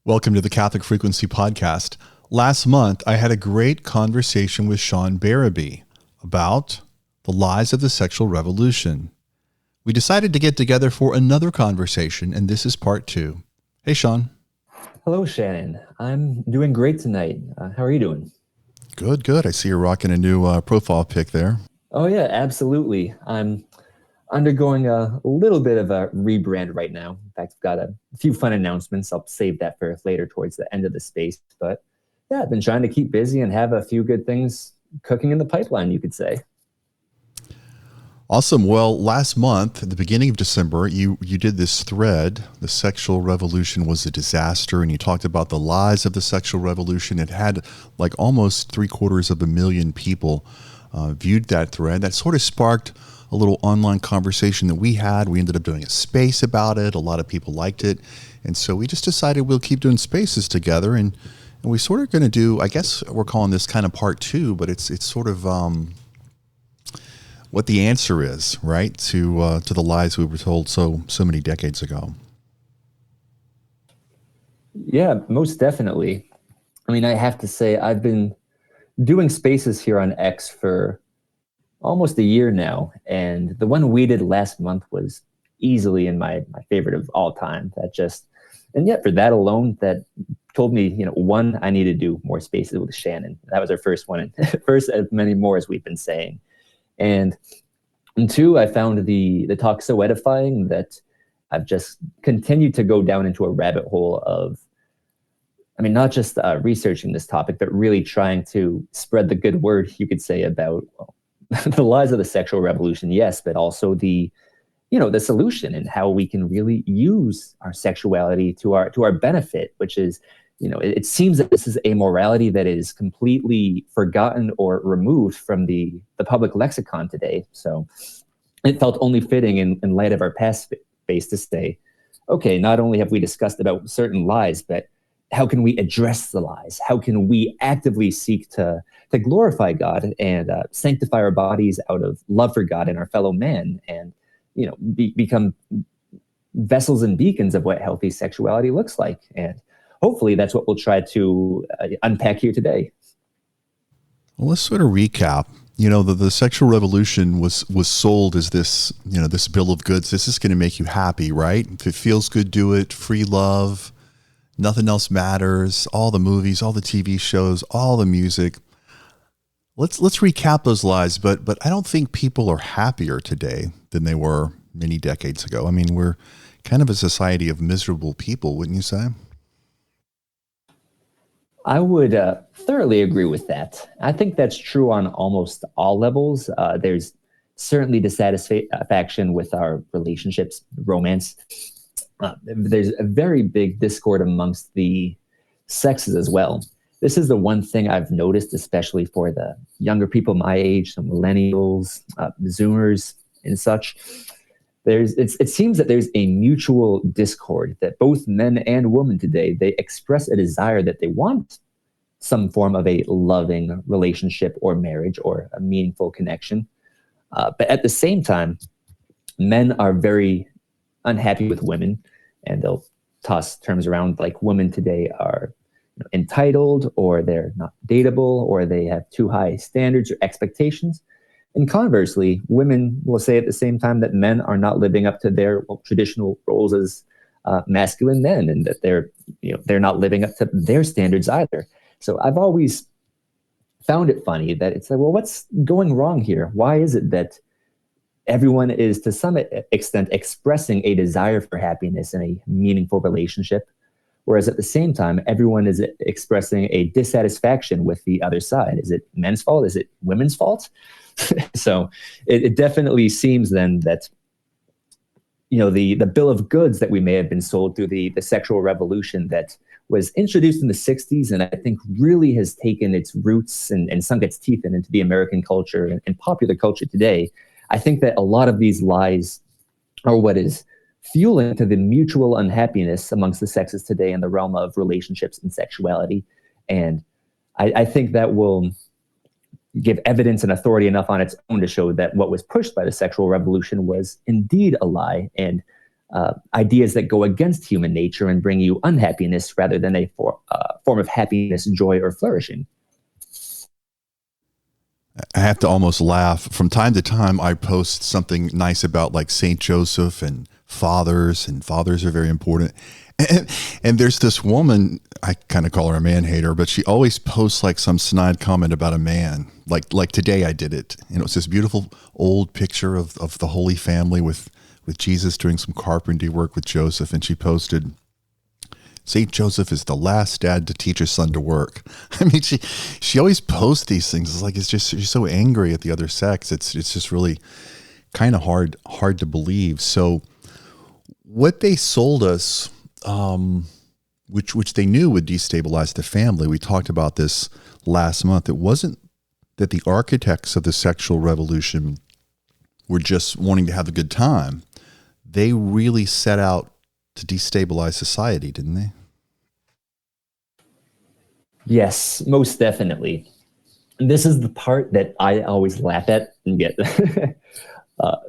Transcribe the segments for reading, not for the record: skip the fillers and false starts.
Welcome to the Catholic Frequency Podcast. Last month, I had a great conversation with Sean Barabee about the lies of the sexual revolution. We decided to get together for another conversation, and this is part two. Hey, Sean. Hello, Shannon. I'm doing great tonight. How are you doing? Good, good. I see you're rocking a new profile pic there. Oh, yeah, absolutely. I'm undergoing a little bit of a rebrand right now. In fact, I've got a few fun announcements. I'll save that for later towards the end of the space. But yeah, I've been trying to keep busy and have a few good things cooking in the pipeline, you could say. Awesome. Well, last month, at the beginning of December, you did this thread, The Sexual Revolution Was a Disaster, and you talked about the lies of the sexual revolution. It had like almost 750,000 people viewed that thread. That sort of sparked a little online conversation that we had. We ended up doing a space about it. A lot of people liked it. And so we just decided we'll keep doing spaces together. And we sort of going to do, I guess we're calling this kind of part two, but it's sort of what the answer is, right, to the lies we were told so many decades ago. Yeah, most definitely. I mean, I have to say, I've been doing spaces here on X for almost a year now, and the one we did last month was easily in my favorite of all time. And yet for that alone, that told me, one, I need to do more spaces with Shannon. That was our first one, and first of many more, as we've been saying. And two, I found the talk so edifying that I've just continued to go down into a rabbit hole of, not just researching this topic, but really trying to spread the good word, you could say, about the lies of the sexual revolution, yes, but also the solution and how we can really use our sexuality to our benefit, which is, it seems that this is a morality that is completely forgotten or removed from the public lexicon today. So it felt only fitting in light of our past space to say, okay, not only have we discussed about certain lies, but how can we address the lies? How can we actively seek to glorify God and sanctify our bodies out of love for God and our fellow man, and become vessels and beacons of what healthy sexuality looks like? And hopefully that's what we'll try to unpack here today. Well, let's sort of recap. The sexual revolution was sold as this, this bill of goods. This is going to make you happy, right? If it feels good, do it. Free love. Nothing else matters. All the movies, all the TV shows, all the music. Let's recap those lies, but I don't think people are happier today than they were many decades ago. I mean, we're kind of a society of miserable people, wouldn't you say? I would thoroughly agree with that. I think that's true on almost all levels. There's certainly dissatisfaction with our relationships, romance. There's a very big discord amongst the sexes as well. This is the one thing I've noticed, especially for the younger people my age, some millennials, Zoomers, and such. It seems that there's a mutual discord that both men and women today, they express a desire that they want some form of a loving relationship or marriage or a meaningful connection. But at the same time, men are very unhappy with women, and they'll toss terms around like women today are entitled, or they're not dateable, or they have too high standards or expectations. And conversely, women will say at the same time that men are not living up to their traditional roles as masculine men, and that they're not living up to their standards either. So I've always found it funny that it's like, well, what's going wrong here? Why is it that everyone is to some extent expressing a desire for happiness in a meaningful relationship, whereas at the same time, everyone is expressing a dissatisfaction with the other side? Is it men's fault? Is it women's fault? So it definitely seems then that, the bill of goods that we may have been sold through the sexual revolution that was introduced in the 60s, and I think really has taken its roots and sunk its teeth into the American culture and popular culture today. I think that a lot of these lies are what is fueling to the mutual unhappiness amongst the sexes today in the realm of relationships and sexuality. And I think that will give evidence and authority enough on its own to show that what was pushed by the sexual revolution was indeed a lie, and ideas that go against human nature and bring you unhappiness rather than a form of happiness, joy, or flourishing. I have to almost laugh. From time to time, I post something nice about like Saint Joseph and fathers are very important. And there's this woman, I kind of call her a man hater, but she always posts like some snide comment about a man. Like today I did it. And it was this beautiful old picture of the Holy Family with Jesus doing some carpentry work with Joseph. And she posted, St. Joseph is the last dad to teach his son to work. I mean, she always posts these things. It's like, it's just, she's so angry at the other sex. It's just really kind of hard to believe. So what they sold us, which they knew would destabilize the family. We talked about this last month. It wasn't that the architects of the sexual revolution were just wanting to have a good time. They really set out to destabilize society, didn't they? Yes, most definitely. And this is the part that I always laugh at and get.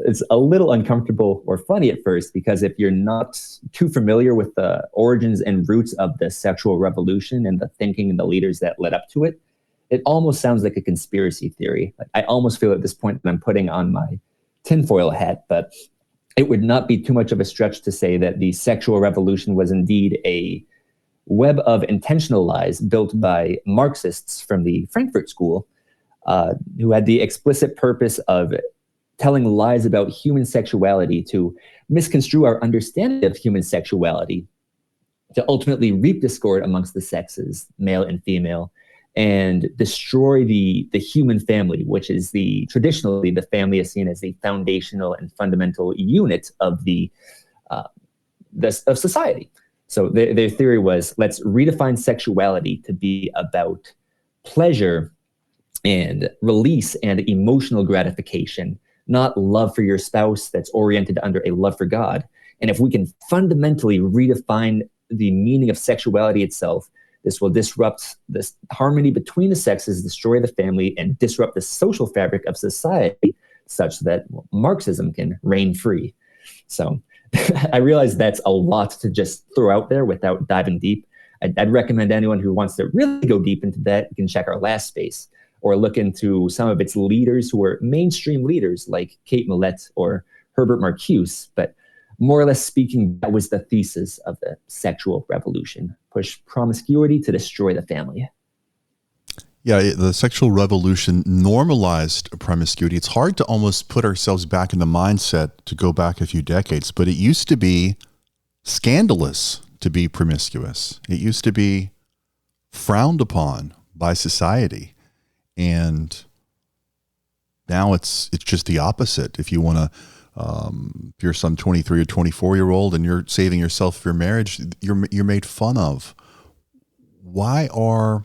It's a little uncomfortable or funny at first, because if you're not too familiar with the origins and roots of the sexual revolution and the thinking and the leaders that led up to it, it almost sounds like a conspiracy theory. Like, I almost feel at this point that I'm putting on my tinfoil hat, but it would not be too much of a stretch to say that the sexual revolution was indeed a web of intentional lies built by Marxists from the Frankfurt School, who had the explicit purpose of telling lies about human sexuality to misconstrue our understanding of human sexuality, to ultimately reap discord amongst the sexes, male and female, and destroy the human family, which is traditionally the family is seen as the foundational and fundamental unit of of society. So their theory was, let's redefine sexuality to be about pleasure and release and emotional gratification, not love for your spouse that's oriented under a love for God. And if we can fundamentally redefine the meaning of sexuality itself, this will disrupt this harmony between the sexes, destroy the family, and disrupt the social fabric of society such that Marxism can reign free. So I realize that's a lot to just throw out there without diving deep. I'd recommend anyone who wants to really go deep into that, you can check our last space or look into some of its leaders who were mainstream leaders like Kate Millett or Herbert Marcuse. But more or less speaking, that was the thesis of the sexual revolution: push promiscuity to destroy the family. Yeah, the sexual revolution normalized promiscuity. It's hard to almost put ourselves back in the mindset to go back a few decades, but it used to be scandalous to be promiscuous. It used to be frowned upon by society. And now it's just the opposite. If you want to, if you're some 23 or 24-year-old and you're saving yourself for your marriage, you're made fun of. Why are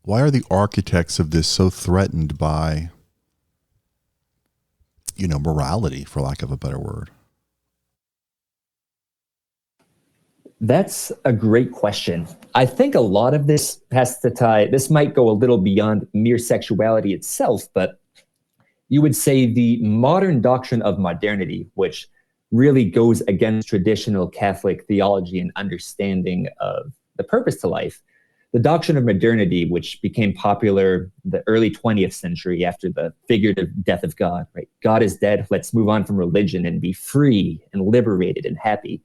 the architects of this so threatened by, morality, for lack of a better word? That's a great question. I think a lot of this has to this might go a little beyond mere sexuality itself, but you would say the modern doctrine of modernity, which really goes against traditional Catholic theology and understanding of the purpose to life. The doctrine of modernity, which became popular the early 20th century after the figurative death of God, right? God is dead. Let's move on from religion and be free and liberated and happy.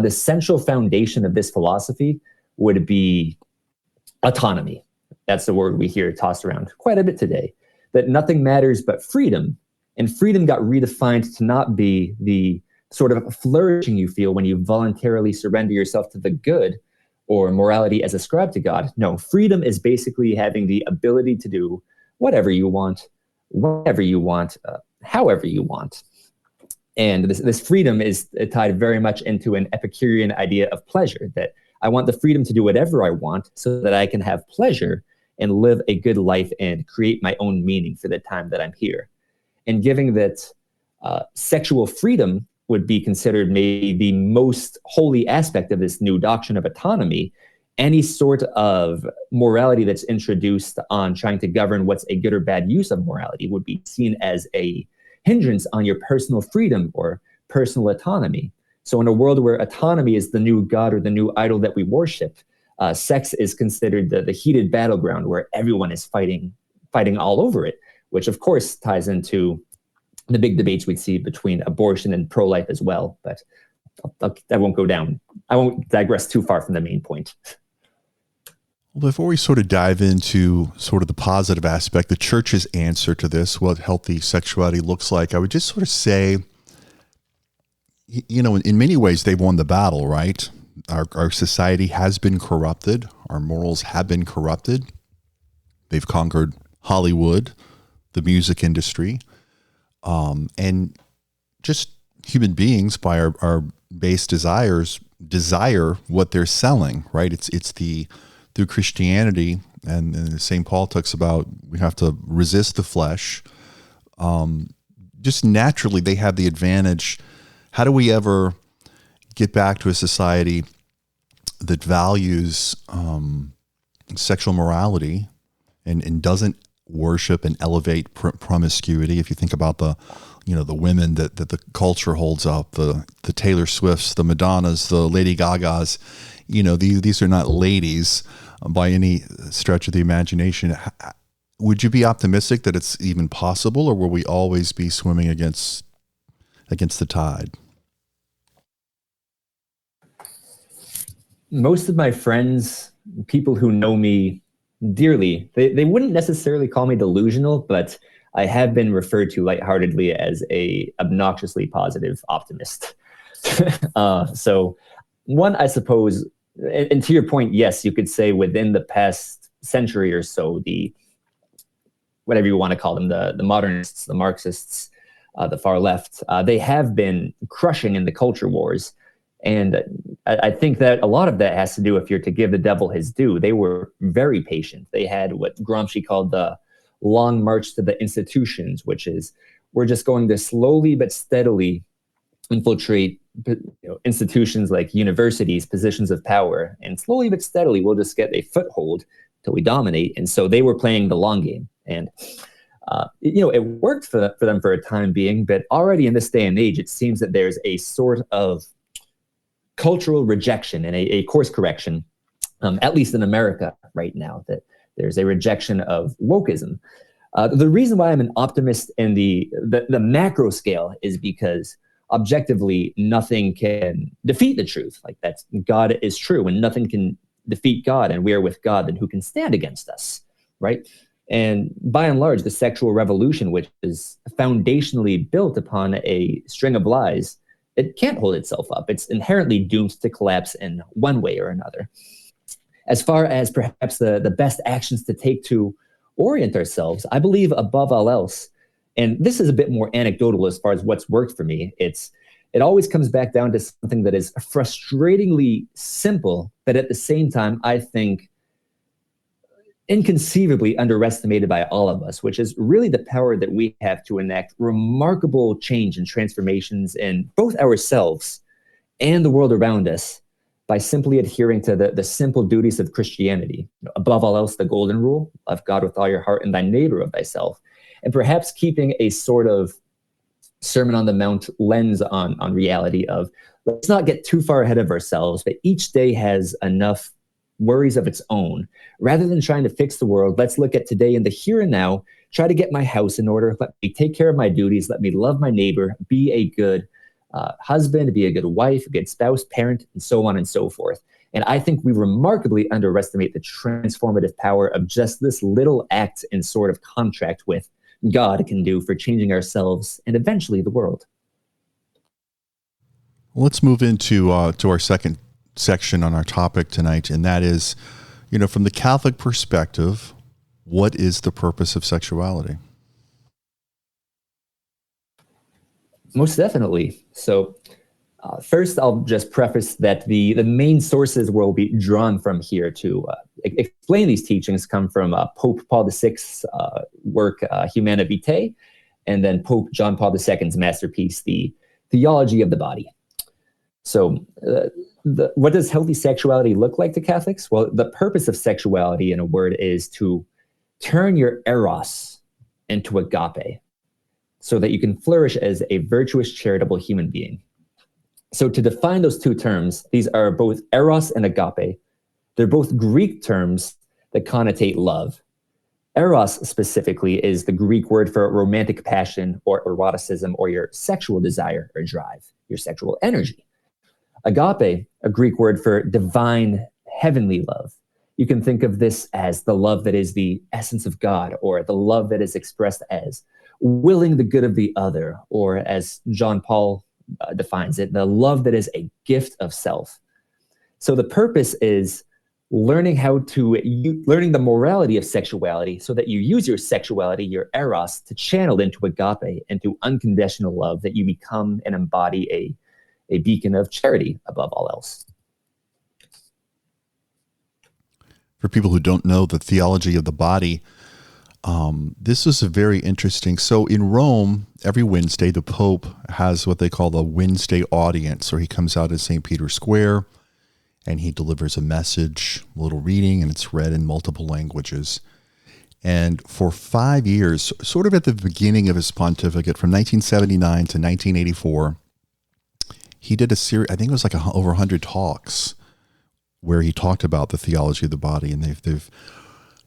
The central foundation of this philosophy would be autonomy. That's the word we hear tossed around quite a bit today. That nothing matters but freedom. And freedom got redefined to not be the sort of flourishing you feel when you voluntarily surrender yourself to the good or morality as ascribed to God. No, freedom is basically having the ability to do whatever you want, whenever you want, however you want. And this freedom is tied very much into an Epicurean idea of pleasure, that I want the freedom to do whatever I want so that I can have pleasure and live a good life and create my own meaning for the time that I'm here. And given that sexual freedom would be considered maybe the most holy aspect of this new doctrine of autonomy, any sort of morality that's introduced on trying to govern what's a good or bad use of morality would be seen as a hindrance on your personal freedom or personal autonomy. So in a world where autonomy is the new god or the new idol that we worship, sex is considered the heated battleground where everyone is fighting all over it, which of course ties into the big debates we see between abortion and pro-life as well. But I won't go down. I won't digress too far from the main point. Well, before we sort of dive into sort of the positive aspect, the church's answer to this, what healthy sexuality looks like, I would just sort of say, in many ways, they've won the battle, right? Our society has been corrupted. Our morals have been corrupted. They've conquered Hollywood, the music industry, and just human beings by our base desires desire what they're selling, right? It's through Christianity, and St. Paul talks about we have to resist the flesh. Just naturally, they have the advantage. How do we ever get back to a society that values sexual morality and doesn't worship and elevate promiscuity? If you think about the women that the culture holds up, the Taylor Swifts, the Madonnas, the Lady Gagas, these are not ladies by any stretch of the imagination. Would you be optimistic that it's even possible, or will we always be swimming against the tide? Most of my friends, people who know me dearly, they wouldn't necessarily call me delusional, but I have been referred to lightheartedly as a obnoxiously positive optimist. So one, I suppose, and to your point, yes, you could say within the past century or so, the whatever you want to call them, the modernists, the Marxists, the far left, they have been crushing in the culture wars. And I think that a lot of that has to do, if you're to give the devil his due, they were very patient. They had what Gramsci called the long march to the institutions, which is we're just going to slowly but steadily infiltrate institutions like universities, positions of power, and slowly but steadily we'll just get a foothold till we dominate. And so they were playing the long game, and it worked for them for a time being. But already in this day and age, it seems that there's a sort of cultural rejection and a course correction, at least in America right now, that there's a rejection of wokeism. The reason why I'm an optimist in the macro scale is because objectively nothing can defeat the truth. Like, that's God is true, and nothing can defeat God, and we are with God, then who can stand against us, right? And by and large, the sexual revolution, which is foundationally built upon a string of lies, it can't hold itself up. It's inherently doomed to collapse in one way or another. As far as perhaps the best actions to take to orient ourselves, I believe above all else, and this is a bit more anecdotal as far as what's worked for me, it always comes back down to something that is frustratingly simple, but at the same time, I think inconceivably underestimated by all of us, which is really the power that we have to enact remarkable change and transformations in both ourselves and the world around us by simply adhering to the simple duties of Christianity. Above all else, the golden rule, love God with all your heart and thy neighbor of thyself. And perhaps keeping a sort of Sermon on the Mount lens on reality of, let's not get too far ahead of ourselves, but each day has enough worries of its own. Rather than trying to fix the world, let's look at today and the here and now, try to get my house in order, let me take care of my duties, let me love my neighbor, be a good husband, be a good wife, a good spouse, parent, and so on and so forth. And I think we remarkably underestimate the transformative power of just this little act and sort of contract with God can do for changing ourselves and eventually the world. Let's move into to our second section on our topic tonight, and that is, from the Catholic perspective, what is the purpose of sexuality? Most definitely. So first, I'll just preface that the main sources we'll be drawn from here to explain these teachings come from Pope Paul VI's work, Humana Vitae, and then Pope John Paul II's masterpiece, the Theology of the Body. So what does healthy sexuality look like to Catholics? Well, the purpose of sexuality, in a word, is to turn your eros into agape. so that you can flourish as a virtuous, charitable human being. So to define those two terms, these are both eros and agape. They're both Greek terms that connotate love. Eros specifically is the Greek word for romantic passion or eroticism, or your sexual desire or drive, your sexual energy. Agape, a Greek word for divine, heavenly love. You can think of this as the love that is the essence of God, or the love that is expressed as willing the good of the other, or as John Paul defines it, the love that is a gift of self. So the purpose is learning the morality of sexuality, so that you use your sexuality, your eros, to channel into agape, into unconditional love, that you become and embody a beacon of charity above all else. For people who don't know the theology of the body, this is a very interesting. So in Rome, every Wednesday, the Pope has what they call the Wednesday audience, or he comes out at St. Peter's Square and he delivers a message, a little reading, and it's read in multiple languages. And for 5 years, sort of at the beginning of his pontificate, from 1979 to 1984, he did a series, I think it was like over 100 talks, where he talked about the theology of the body, and they've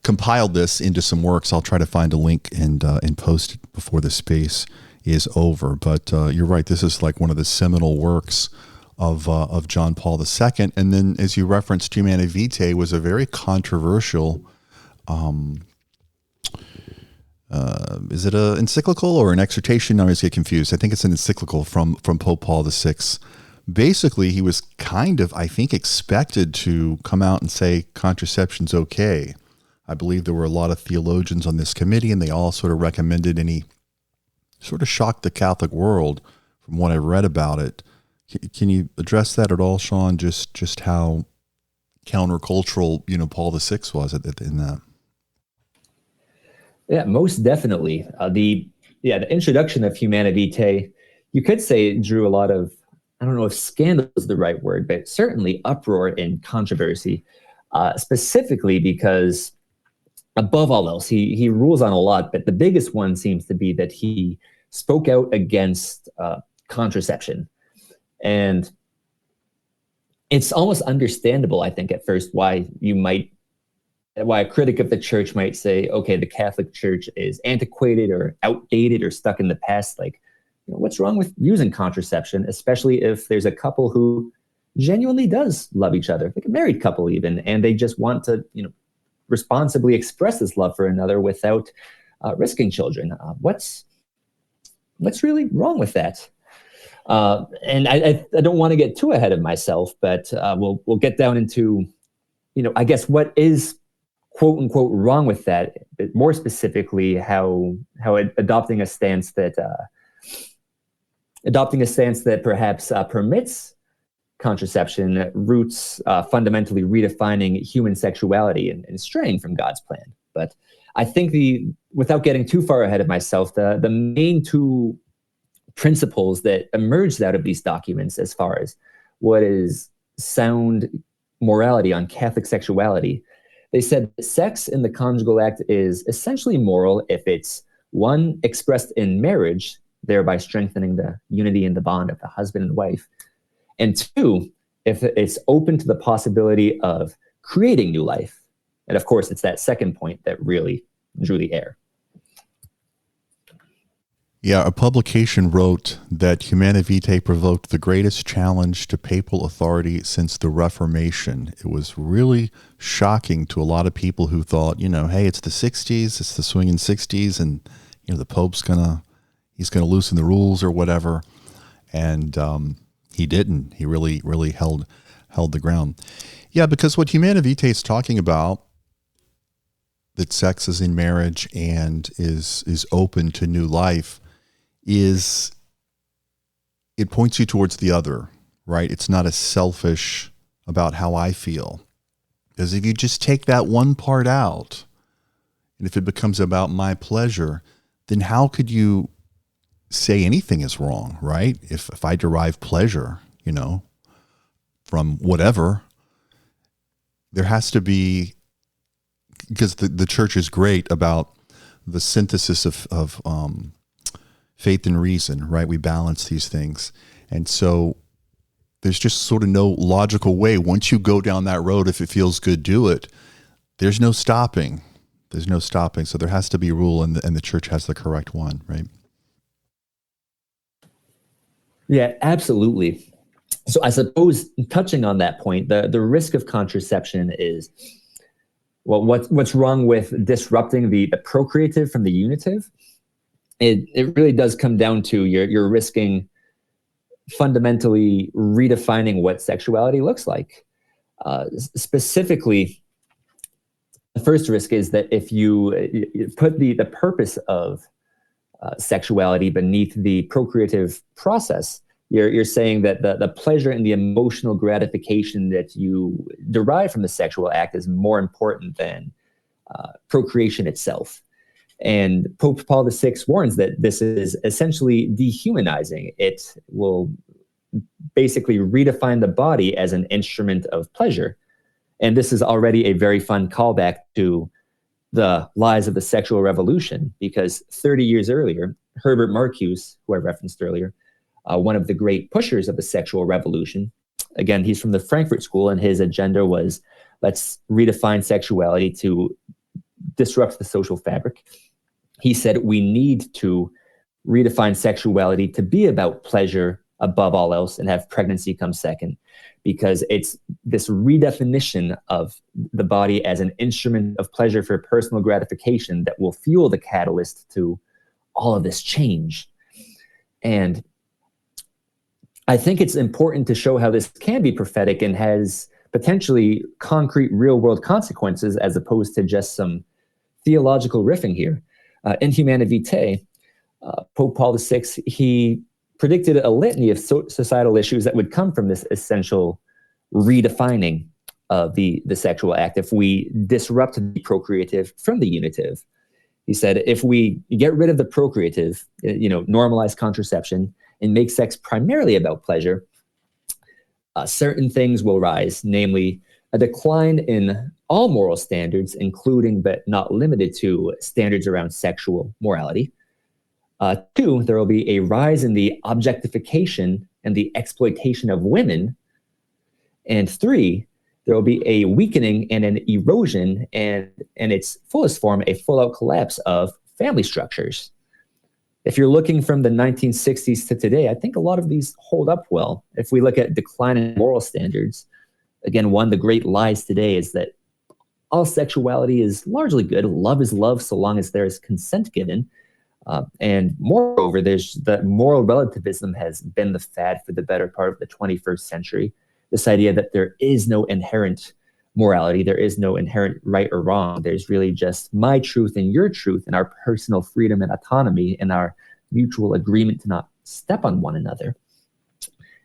compiled this into some works. I'll try to find a link and post it before the space is over. But you're right, this is like one of the seminal works of John Paul II. And then, as you referenced, Humanae Vitae was a very controversial. Is it an encyclical or an exhortation? I always get confused. I think it's an encyclical from Pope Paul VI. Basically, he was kind of, I think, expected to come out and say contraception's okay. I believe there were a lot of theologians on this committee, and they all sort of recommended, and he sort of shocked the Catholic world from what I read about it. Can you address that at all, Sean? Just how countercultural, Paul VI was in that. Yeah, most definitely. The introduction of Humanae Vitae, you could say it drew a lot of, I don't know if scandal is the right word, but certainly uproar and controversy, specifically because, above all else, he rules on a lot, but the biggest one seems to be that he spoke out against contraception. And it's almost understandable, I think, at first, why a critic of the church might say, okay, the Catholic Church is antiquated or outdated or stuck in the past. Like, what's wrong with using contraception, especially if there's a couple who genuinely does love each other, like a married couple even, and they just want to, responsibly express this love for another without risking children. What's really wrong with that? And I don't want to get too ahead of myself, but we'll get down into, I guess what is quote unquote wrong with that, but more specifically, how adopting a stance that perhaps permits contraception roots fundamentally redefining human sexuality and straying from God's plan. But I think without getting too far ahead of myself, the main two principles that emerged out of these documents as far as what is sound morality on Catholic sexuality, they said that sex in the conjugal act is essentially moral if it's, one, expressed in marriage, thereby strengthening the unity and the bond of the husband and wife, and two, if it's open to the possibility of creating new life. And of course, it's that second point that really drew the air. Yeah, a publication wrote that Humanae Vitae provoked the greatest challenge to papal authority since the Reformation. It was really shocking to a lot of people who thought, hey, it's the 60s, it's the swinging 60s, and the Pope's he's gonna loosen the rules or whatever. And he didn't. He really held the ground. Yeah, because what Humanae Vitae is talking about, that sex is in marriage and is open to new life, is it points you towards the other, right? It's not as selfish about how I feel. Because if you just take that one part out, and if it becomes about my pleasure, then how could you say anything is wrong, right? If I derive pleasure, from whatever, there has to be, because the church is great about the synthesis of faith and reason, right? We balance these things. And so there's just sort of no logical way. Once you go down that road, if it feels good, do it. There's no stopping. There's no stopping. So there has to be a rule, and the church has the correct one, right? Yeah, absolutely. So I suppose touching on that point, the risk of contraception is, well, what's wrong with disrupting the procreative from the unitive? It really does come down to you're risking fundamentally redefining what sexuality looks like. Specifically, the first risk is that if you put the purpose of sexuality beneath the procreative process, you're saying that the pleasure and the emotional gratification that you derive from the sexual act is more important than procreation itself. And Pope Paul VI warns that this is essentially dehumanizing. It will basically redefine the body as an instrument of pleasure. And this is already a very fun callback to the lies of the sexual revolution, because 30 years earlier, Herbert Marcuse, who I referenced earlier, one of the great pushers of the sexual revolution, again, he's from the Frankfurt School, and his agenda was, let's redefine sexuality to disrupt the social fabric. He said we need to redefine sexuality to be about pleasure above all else and have pregnancy come second, because it's this redefinition of the body as an instrument of pleasure for personal gratification that will fuel the catalyst to all of this change. And I think it's important to show how this can be prophetic and has potentially concrete real-world consequences, as opposed to just some theological riffing here. In Humanae Vitae, Pope Paul VI, he predicted a litany of societal issues that would come from this essential redefining of the sexual act if we disrupt the procreative from the unitive. He said, if we get rid of the procreative, normalize contraception and make sex primarily about pleasure, certain things will rise, namely a decline in all moral standards, including but not limited to standards around sexual morality. 2, there will be a rise in the objectification and the exploitation of women. And 3, there will be a weakening and an erosion, and in its fullest form, a full-out collapse of family structures. If you're looking from the 1960s to today, I think a lot of these hold up well. If we look at decline in moral standards, again, one of the great lies today is that all sexuality is largely good. Love is love so long as there is consent given. And moreover, there's the moral relativism has been the fad for the better part of the 21st century. This idea that there is no inherent morality, there is no inherent right or wrong. There's really just my truth and your truth, and our personal freedom and autonomy, and our mutual agreement to not step on one another.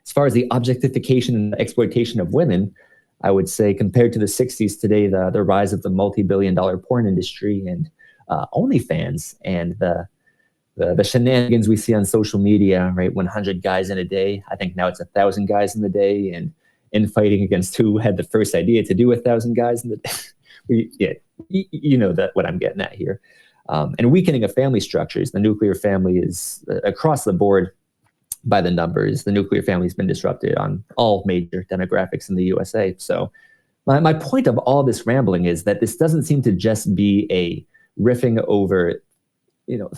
As far as the objectification and the exploitation of women, I would say compared to the 60s today, the rise of the multi-billion-dollar porn industry and OnlyFans and the shenanigans we see on social media, right? 100 guys in a day. I think now it's 1,000 guys in the day, and infighting against who had the first idea to do 1,000 guys in the day. Yeah, you know that what I'm getting at here. And weakening of family structures. The nuclear family is across the board by the numbers. The nuclear family has been disrupted on all major demographics in the USA. So my point of all this rambling is that this doesn't seem to just be a riffing over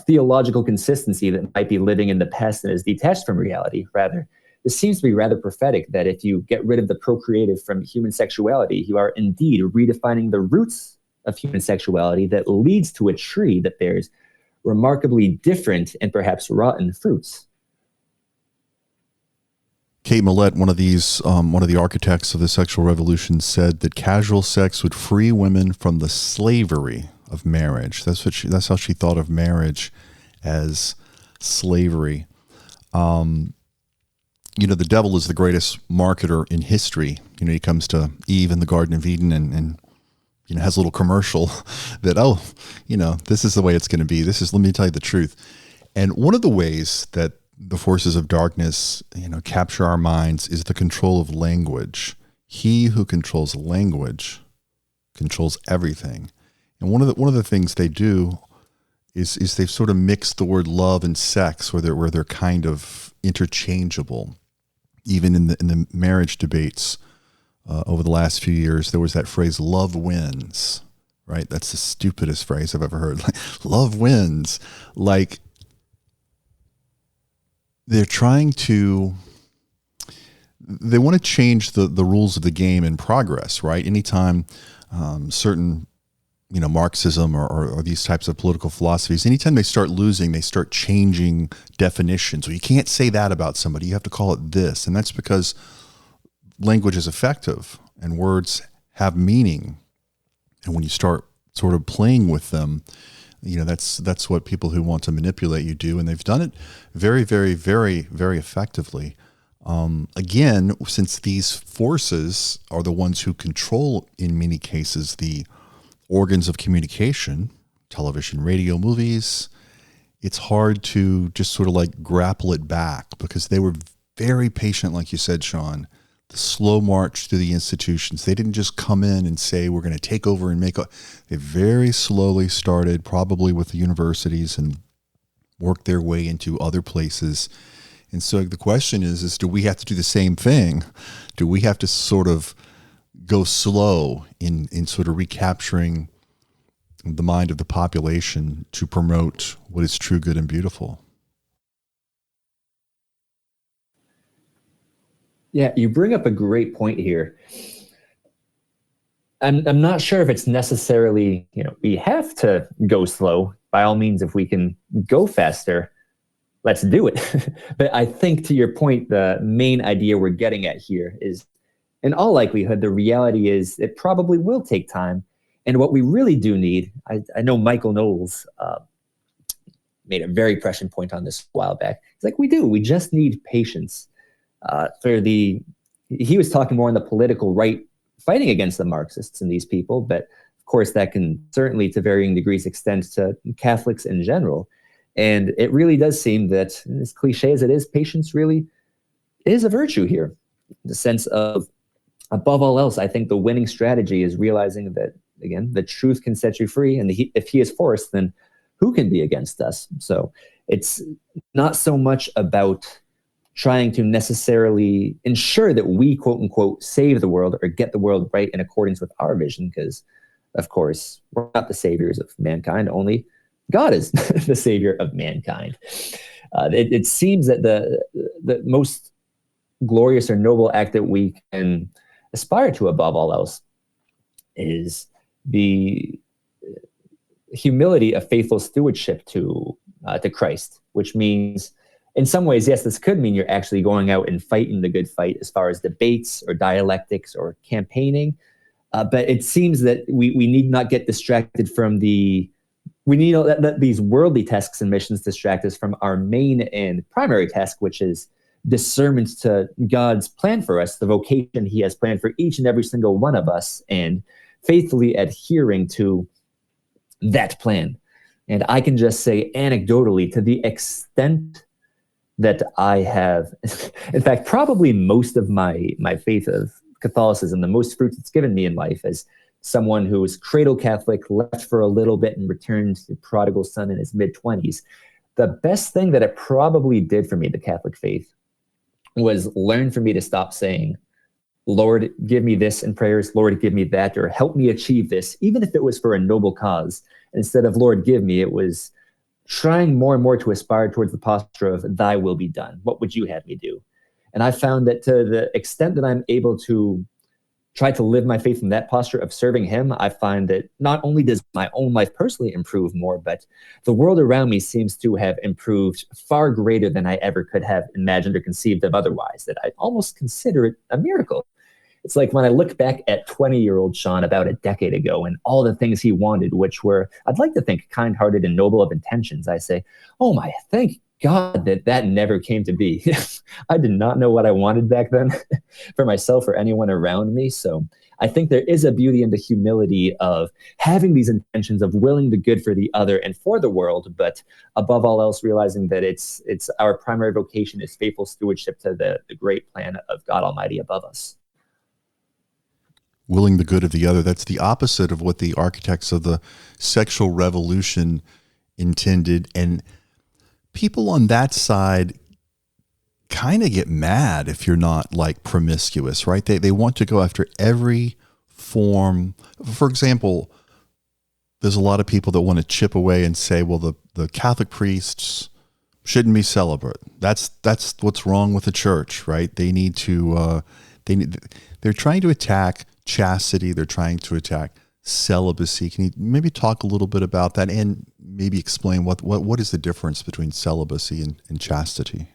theological consistency that might be living in the past and is detached from reality. Rather, this seems to be rather prophetic, that if you get rid of the procreative from human sexuality, you are indeed redefining the roots of human sexuality that leads to a tree that bears remarkably different and perhaps rotten fruits. Kate Millett, one of the architects of the sexual revolution, said that casual sex would free women from the slavery of marriage. That's how she thought of marriage, as slavery. The devil is the greatest marketer in history. He comes to Eve in the Garden of Eden and has a little commercial that, this is the way it's going to be. Let me tell you the truth. And one of the ways that the forces of darkness, capture our minds is the control of language. He who controls language controls everything. And one of the things they do is they've sort of mixed the word love and sex, where they're kind of interchangeable. Even in the marriage debates over the last few years, there was that phrase "love wins." Right? That's the stupidest phrase I've ever heard. Like, love wins. Like, they're trying to. They want to change the rules of the game in progress, right? Anytime certain, Marxism or these types of political philosophies, anytime they start losing, they start changing definitions. So you can't say that about somebody. You have to call it this. And that's because language is effective and words have meaning. And when you start sort of playing with them, that's what people who want to manipulate you do. And they've done it very, very, very, very effectively. Again, since these forces are the ones who control, in many cases, the organs of communication, television, radio, movies, it's hard to just sort of like grapple it back, because they were very patient, like you said, Sean. The slow march through the institutions. They didn't just come in and say, we're going to take over and they very slowly started, probably with the universities, and worked their way into other places. And so the question is do we have to do the same thing? Do we have to sort of go slow in sort of recapturing the mind of the population to promote what is true, good, and beautiful? Yeah, you bring up a great point here. I'm not sure if it's necessarily, we have to go slow. By all means, if we can go faster, let's do it. But I think, to your point, the main idea we're getting at here is, in all likelihood, the reality is it probably will take time. And what we really do need, I know Michael Knowles made a very prescient point on this a while back. It's like, we just need patience. He was talking more on the political right, fighting against the Marxists and these people, but of course that can certainly to varying degrees extend to Catholics in general. And it really does seem that, as cliche as it is, patience really is a virtue here. The sense of, above all else, I think the winning strategy is realizing that, again, the truth can set you free, and if he is for us, then who can be against us? So it's not so much about trying to necessarily ensure that we, quote unquote, save the world or get the world right in accordance with our vision, because, of course, we're not the saviors of mankind. Only God is the savior of mankind. It seems that the most glorious or noble act that we can aspire to, above all else, is the humility of faithful stewardship to Christ, which means, in some ways, yes, this could mean you're actually going out and fighting the good fight as far as debates or dialectics or campaigning. But it seems that we need not get distracted from we need to let these worldly tasks and missions distract us from our main and primary task, which is discernment to God's plan for us, the vocation he has planned for each and every single one of us, and faithfully adhering to that plan. And I can just say anecdotally, to the extent that I have, in fact, probably most of my faith of Catholicism, the most fruits it's given me in life, as someone who was cradle Catholic, left for a little bit and returned the prodigal son in his mid-20s. The best thing that it probably did for me, the Catholic faith, was learn for me to stop saying, Lord, give me this in prayers, Lord, give me that, or help me achieve this, even if it was for a noble cause. Instead of Lord, give me, it was trying more and more to aspire towards the posture of thy will be done. What would you have me do? And I found that to the extent that I'm able to try to live my faith in that posture of serving him, I find that not only does my own life personally improve more, but the world around me seems to have improved far greater than I ever could have imagined or conceived of otherwise, that I almost consider it a miracle. It's like when I look back at 20-year-old Sean about a decade ago and all the things he wanted, which were, I'd like to think, kind-hearted and noble of intentions, I say, oh my, thank God that never came to be. I did not know what I wanted back then for myself or anyone around me. So I think there is a beauty in the humility of having these intentions of willing the good for the other and for the world, but above all else, realizing that it's our primary vocation is faithful stewardship to the great plan of God Almighty above us. Willing the good of the other. That's the opposite of what the architects of the sexual revolution intended, and people on that side kind of get mad if you're not like promiscuous, right? They want to go after every form. For example, there's a lot of people that want to chip away and say, well, the Catholic priests shouldn't be celibate. That's what's wrong with the church, right? They're trying to attack chastity. They're trying to attack celibacy. Can you maybe talk a little bit about that and maybe explain what is the difference between celibacy and chastity?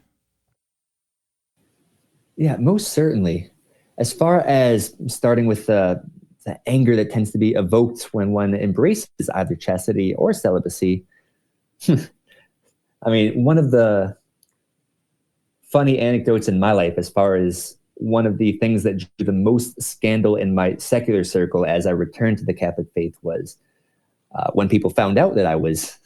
Yeah, most certainly. As far as starting with the anger that tends to be evoked when one embraces either chastity or celibacy, I mean, one of the funny anecdotes in my life, as far as one of the things that drew the most scandal in my secular circle as I returned to the Catholic faith, was when people found out that I was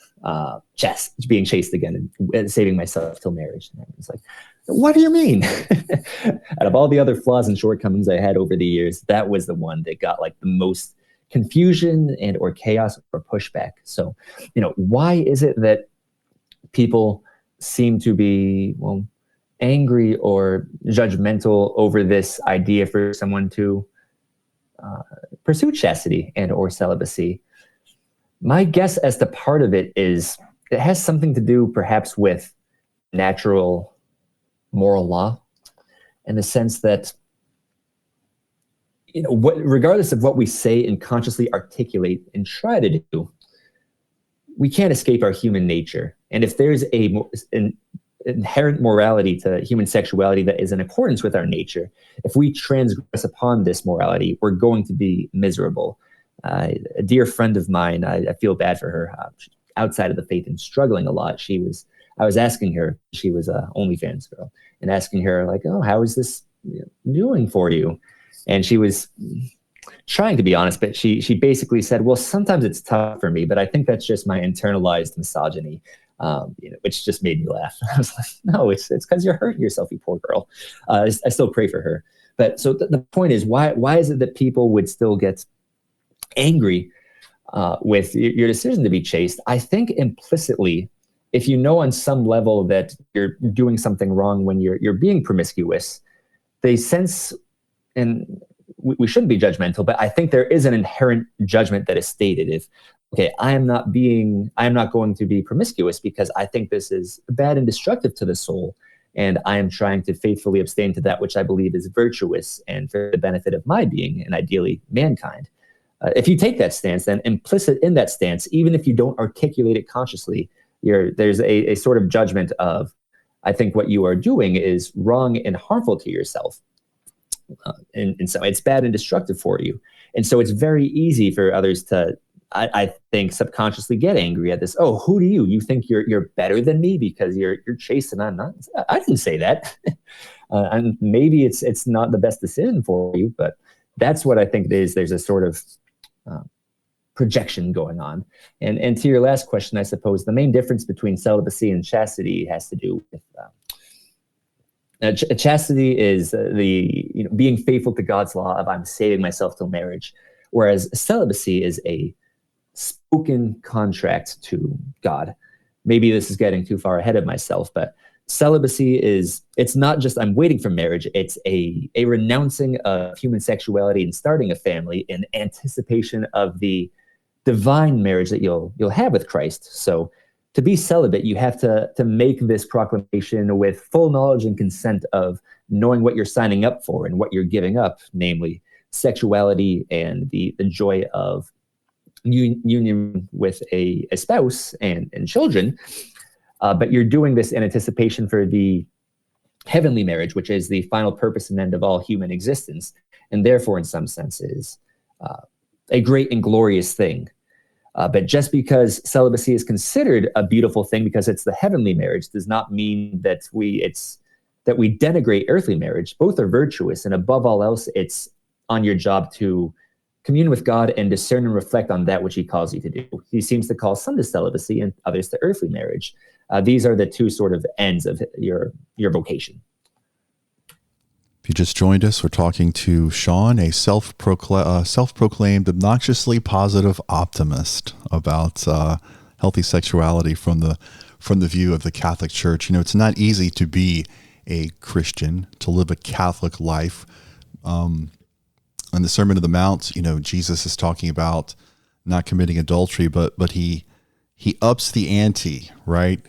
being chaste again and saving myself till marriage. And I was like, what do you mean? Out of all the other flaws and shortcomings I had over the years, that was the one that got like the most confusion and or chaos or pushback. So, why is it that people seem to be, angry or judgmental over this idea for someone to pursue chastity and or celibacy? My guess as to part of it is it has something to do perhaps with natural moral law, in the sense that, regardless of what we say and consciously articulate and try to do, we can't escape our human nature. And if there's an inherent morality to human sexuality that is in accordance with our nature, if we transgress upon this morality, we're going to be miserable. A dear friend of mine, I feel bad for her, outside of the faith and struggling a lot. I was asking her, she was a OnlyFans girl, and asking her like, oh, how is this doing for you? And she was trying to be honest, but she basically said, well, sometimes it's tough for me, but I think that's just my internalized misogyny, which just made me laugh. I was like, no, it's because you're hurting yourself, you poor girl. I still pray for her. But so the point is, why is it that people would still get angry with your decision to be chaste? I think implicitly, if you know on some level that you're doing something wrong when you're being promiscuous, they sense, and we shouldn't be judgmental, but I think there is an inherent judgment that is stated. If, okay, I am not going to be promiscuous because I think this is bad and destructive to the soul, and I am trying to faithfully abstain to that which I believe is virtuous and for the benefit of my being and ideally mankind. If you take that stance, then implicit in that stance, even if you don't articulate it consciously, there's a sort of judgment of, I think what you are doing is wrong and harmful to yourself. And so it's bad and destructive for you. And so it's very easy for others to, I think, subconsciously get angry at this. Oh, who do you think you're better than me because you're chaste and I'm not? I didn't say that. And maybe it's not the best decision for you, but that's what I think it is. There's a sort of projection going on. And to your last question, I suppose the main difference between celibacy and chastity has to do with chastity is being faithful to God's law of I'm saving myself till marriage, whereas celibacy is a spoken contract to God. Maybe this is getting too far ahead of myself, but celibacy it's not just I'm waiting for marriage. It's a renouncing of human sexuality and starting a family in anticipation of the divine marriage that you'll have with Christ. So to be celibate, you have to make this proclamation with full knowledge and consent of knowing what you're signing up for and what you're giving up, namely sexuality and the joy of union with a spouse and children. But you're doing this in anticipation for the heavenly marriage, which is the final purpose and end of all human existence, and therefore, in some sense, is a great and glorious thing. But just because celibacy is considered a beautiful thing because it's the heavenly marriage does not mean that we denigrate earthly marriage. Both are virtuous, and above all else, it's on your job to commune with God and discern and reflect on that which he calls you to do. He seems to call some to celibacy and others to earthly marriage. These are the two sort of ends of your vocation. If you just joined us, we're talking to Sean, a self-proclaimed obnoxiously positive optimist, about healthy sexuality from the view of the Catholic Church. It's not easy to be a Christian, to live a Catholic life. On the Sermon on the Mount, Jesus is talking about not committing adultery, but he ups the ante, right?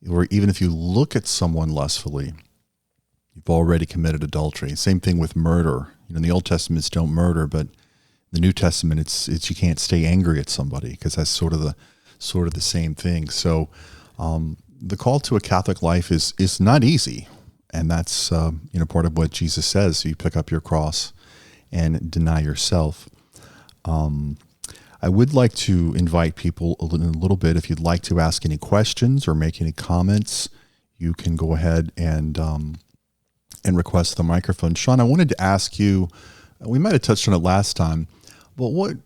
Or even if you look at someone lustfully, you've already committed adultery. Same thing with murder. In the Old Testament, it's don't murder, but the New Testament, it's you can't stay angry at somebody, because that's sort of the same thing. So the call to a Catholic life is not easy, and that's part of what Jesus says. You pick up your cross and deny yourself. I would like to invite people a little bit. If you'd like to ask any questions or make any comments, you can go ahead and request the microphone. Sean, I wanted to ask you, we might have touched on it last time, but what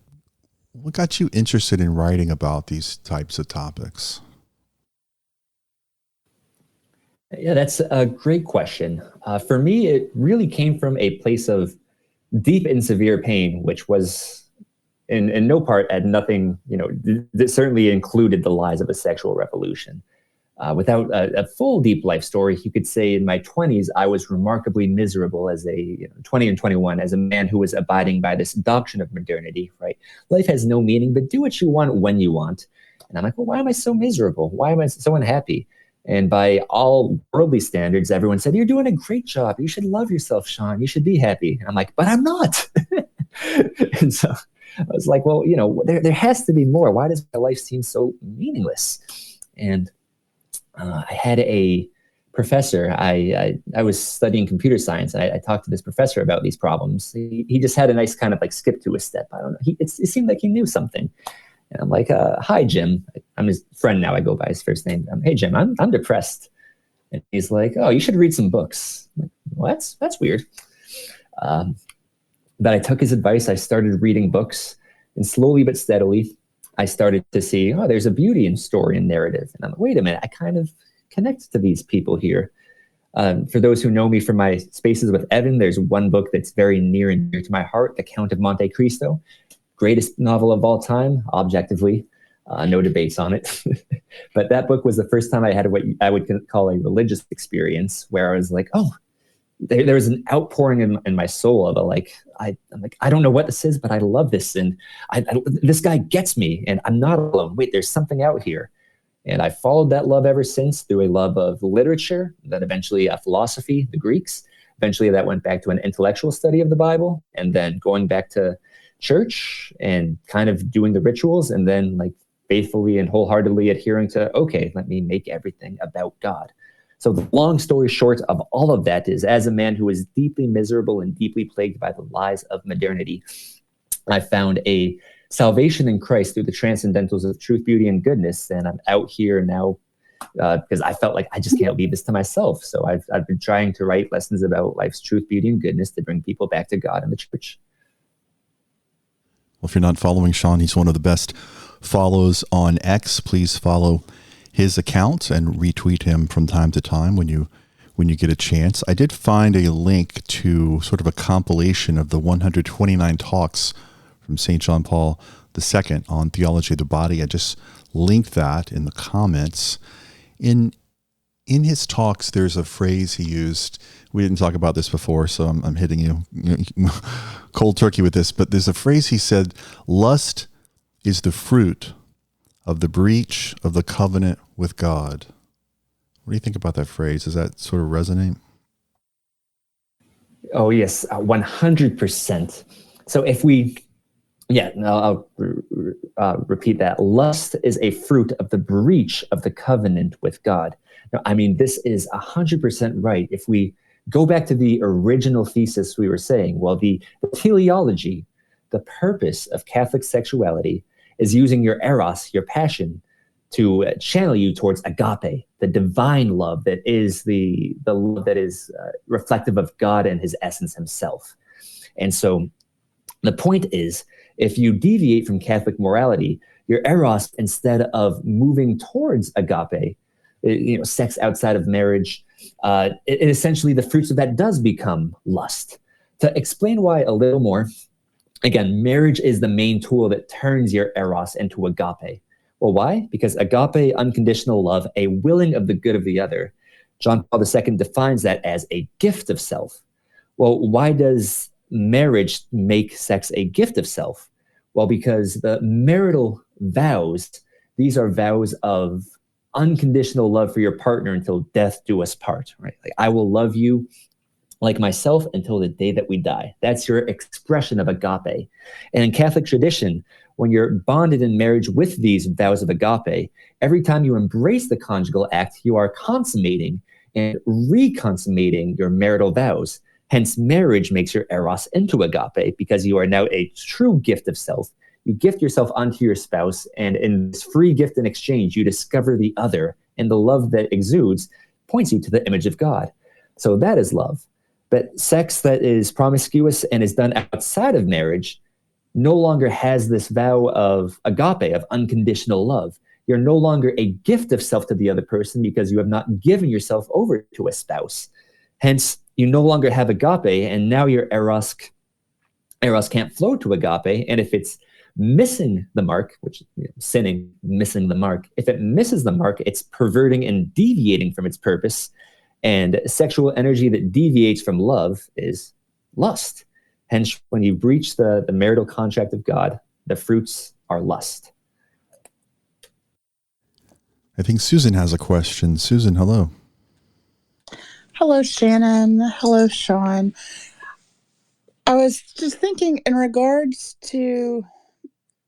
got you interested in writing about these types of topics? Yeah, that's a great question. For me, it really came from a place of deep and severe pain, which was in no part had nothing, that certainly included the lies of a sexual revolution. Without a full deep life story, you could say in my 20s, I was remarkably miserable as 20 and 21, as a man who was abiding by this doctrine of modernity, right? Life has no meaning, but do what you want when you want. And I'm like, well, why am I so miserable? Why am I so unhappy? And by all worldly standards, everyone said, you're doing a great job. You should love yourself, Sean. You should be happy. And I'm like, but I'm not. And so I was like, well, there has to be more. Why does my life seem so meaningless? And I had a professor. I was studying computer science, and I talked to this professor about these problems. He just had a nice kind of like skip to a step. I don't know. It seemed like he knew something. And I'm like, hi, Jim. I'm his friend now. I go by his first name. Hey, Jim, I'm depressed. And he's like, oh, you should read some books. I'm like, well, that's weird. But I took his advice. I started reading books, and slowly but steadily, I started to see, there's a beauty in story and narrative. And I'm like, wait a minute, I kind of connect to these people here. For those who know me from my spaces with Evan, there's one book that's very near and dear to my heart, The Count of Monte Cristo. Greatest novel of all time, objectively. No debates on it. But that book was the first time I had what I would call a religious experience, where I was like, there was an outpouring in my soul of I'm like, I don't know what this is, but I love this. And this guy gets me, and I'm not alone. Wait, there's something out here. And I followed that love ever since through a love of literature, then eventually philosophy, the Greeks. Eventually that went back to an intellectual study of the Bible, and then going back to church and kind of doing the rituals, and then like faithfully and wholeheartedly adhering to, okay, let me make everything about God. So the long story short of all of that is, as a man who is deeply miserable and deeply plagued by the lies of modernity, I found a salvation in Christ through the transcendentals of truth, beauty, and goodness. And I'm out here now because I felt like I just can't leave this to myself. So I've been trying to write lessons about life's truth, beauty, and goodness to bring people back to God and the church. Well, if you're not following Sean, he's one of the best follows on X. Please follow his account and retweet him from time to time when you get a chance. I did find a link to sort of a compilation of the 129 talks from St. John Paul II on theology of the body. I just linked that in the comments. In his talks, there's a phrase he used. We didn't talk about this before, so I'm hitting you cold turkey with this. But there's a phrase he said: lust is the fruit of the breach of the covenant with God. What do you think about that phrase? Does that sort of resonate? Oh, yes, 100%. So I'll repeat that. Lust is a fruit of the breach of the covenant with God. Now, I mean, this is 100% right. If we go back to the original thesis we were saying, well, the teleology, the purpose of Catholic sexuality is using your eros, your passion, to channel you towards agape, the divine love that is the love that is reflective of God and his essence himself. And so the point is, if you deviate from Catholic morality, your eros, instead of moving towards agape, sex outside of marriage, it essentially, the fruits of that does become lust. To explain why a little more, again, marriage is the main tool that turns your eros into agape. Well, why? Because agape, unconditional love, a willing of the good of the other. John Paul II defines that as a gift of self. Well, why does marriage make sex a gift of self? Well, because the marital vows, these are vows of unconditional love for your partner until death do us part, right? Like, I will love you like myself until the day that we die. That's your expression of agape. And in Catholic tradition, when you're bonded in marriage with these vows of agape, every time you embrace the conjugal act, you are consummating and reconsummating your marital vows. Hence, marriage makes your eros into agape because you are now a true gift of self. You gift yourself unto your spouse, and in this free gift and exchange, you discover the other, and the love that exudes points you to the image of God. So that is love. But sex that is promiscuous and is done outside of marriage no longer has this vow of agape, of unconditional love. You're no longer a gift of self to the other person because you have not given yourself over to a spouse. Hence, you no longer have agape, and now your eros can't flow to agape. And if it's missing the mark, which sinning, missing the mark, if it misses the mark, it's perverting and deviating from its purpose. And sexual energy that deviates from love is lust. Hence, when you breach the marital contract of God, the fruits are lust. I think Susan has a question. Susan, hello. Hello, Shannon. Hello, Sean. I was just thinking in regards to